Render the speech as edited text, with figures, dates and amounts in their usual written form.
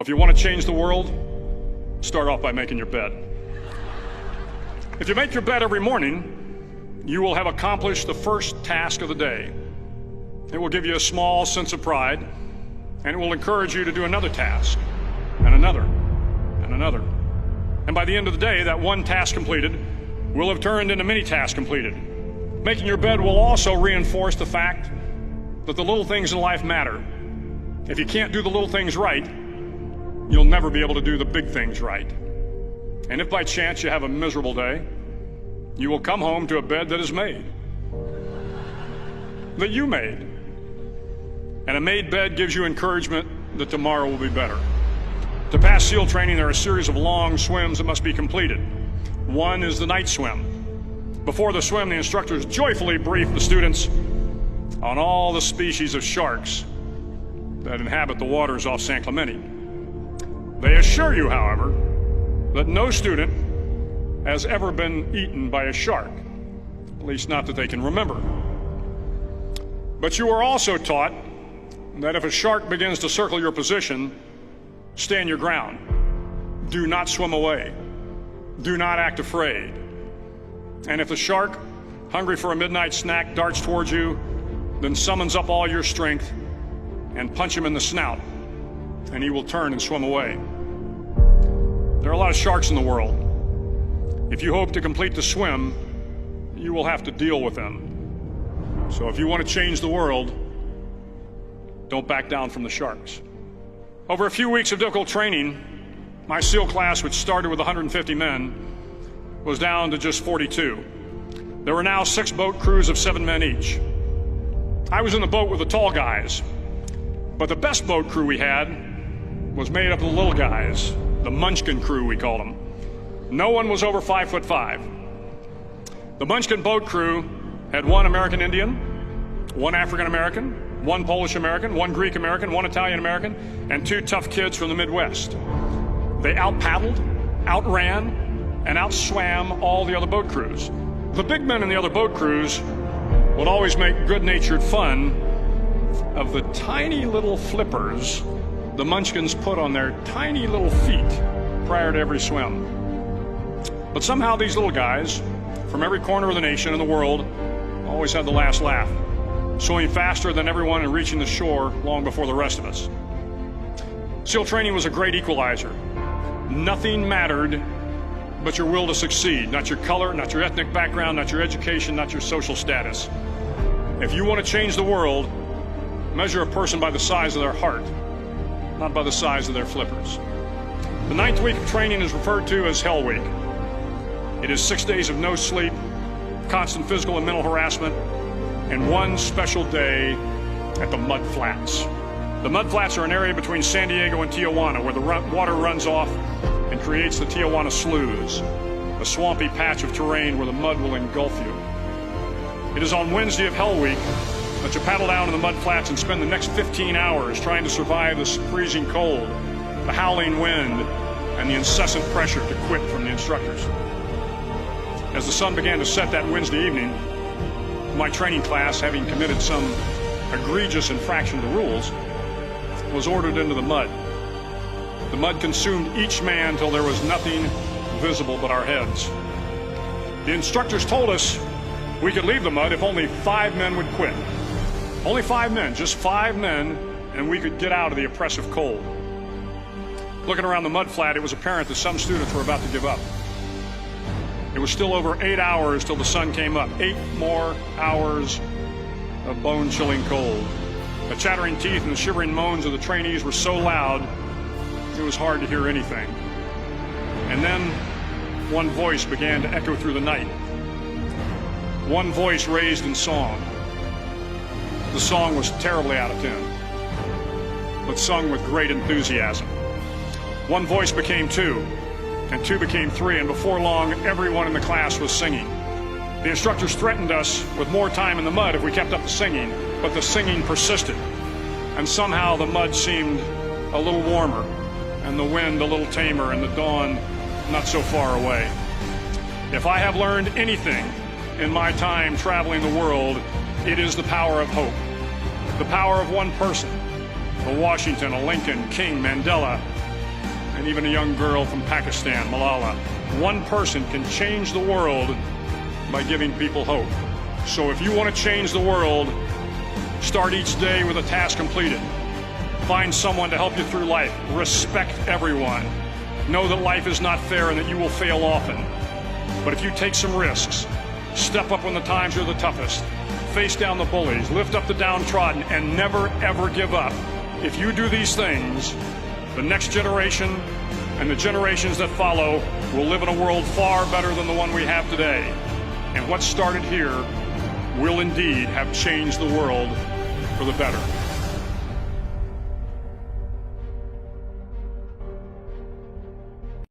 If you want to change the world, start off by making your bed. If you make your bed every morning, you will have accomplished the first task of the day. It will give you a small sense of pride, and it will encourage you to do another task, and another, and another. And by the end of the day, that one task completed will have turned into many tasks completed. Making your bed will also reinforce the fact that the little things in life matter. If you can't do the little things right, you'll never be able to do the big things right. And if by chance you have a miserable day, you will come home to a bed that is made, that you made. And a made bed gives you encouragement that tomorrow will be better. To pass SEAL training, there are a series of long swims that must be completed. One is the night swim. Before the swim, the instructors joyfully brief the students on all the species of sharks that inhabit the waters off San Clemente. They assure you, however, that no student has ever been eaten by a shark, at least not that they can remember. But you are also taught that if a shark begins to circle your position, stand your ground. Do not swim away. Do not act afraid. And if the shark, hungry for a midnight snack, darts towards you, then summons up all your strength and punch him in the snout, and he will turn and swim away. There are a lot of sharks in the world. If you hope to complete the swim, you will have to deal with them. So if you want to change the world, don't back down from the sharks. Over a few weeks of difficult training, my SEAL class, which started with 150 men, was down to just 42. There were now 6 boat crews of 7 men each. I was in the boat with the tall guys, but the best boat crew we had was made up of the little guys, the Munchkin crew, we called them. No one was over 5'5". The Munchkin boat crew had 1 American Indian, 1 African American, 1 Polish American, 1 Greek American, 1 Italian American, and 2 tough kids from the Midwest. They out-paddled, outran, and outswam all the other boat crews. The big men in the other boat crews would always make good-natured fun of the tiny little flippers the Munchkins put on their tiny little feet prior to every swim. But somehow these little guys from every corner of the nation and the world always had the last laugh, swimming faster than everyone and reaching the shore long before the rest of us. SEAL training was a great equalizer. Nothing mattered but your will to succeed, not your color, not your ethnic background, not your education, not your social status. If you want to change the world, measure a person by the size of their heart, not by the size of their flippers. The 9th week of training is referred to as Hell Week. It is 6 days of no sleep, constant physical and mental harassment, and 1 special day at the Mud Flats. The Mud Flats are an area between San Diego and Tijuana where the water runs off and creates the Tijuana Sloughs, a swampy patch of terrain where the mud will engulf you. It is on Wednesday of Hell Week that you paddle down in the mud flats and spend the next 15 hours trying to survive the freezing cold, the howling wind, and the incessant pressure to quit from the instructors. As the sun began to set that Wednesday evening, my training class, having committed some egregious infraction of the rules, was ordered into the mud. The mud consumed each man till there was nothing visible but our heads. The instructors told us we could leave the mud if only 5 men would quit. Only 5 men, just 5 men, and we could get out of the oppressive cold. Looking around the mud flat, it was apparent that some students were about to give up. It was still over 8 hours till the sun came up. 8 more hours of bone-chilling cold. The chattering teeth and the shivering moans of the trainees were so loud, it was hard to hear anything. And then one voice began to echo through the night. One voice raised in song. The song was terribly out of tune, but sung with great enthusiasm. One voice became 2, and 2 became 3, and before long, everyone in the class was singing. The instructors threatened us with more time in the mud if we kept up the singing, but the singing persisted, and somehow the mud seemed a little warmer, and the wind a little tamer, and the dawn not so far away. If I have learned anything in my time traveling the world, it is the power of hope. The power of one person, a Washington, a Lincoln, King, Mandela, and even a young girl from Pakistan, Malala. One person can change the world by giving people hope. So if you want to change the world, start each day with a task completed. Find someone to help you through life. Respect everyone. Know that life is not fair and that you will fail often. But if you take some risks, step up when the times are the toughest, face down the bullies, lift up the downtrodden, and never ever give up. If you do these things, the next generation and the generations that follow will live in a world far better than the one we have today. And what started here will indeed have changed the world for the better.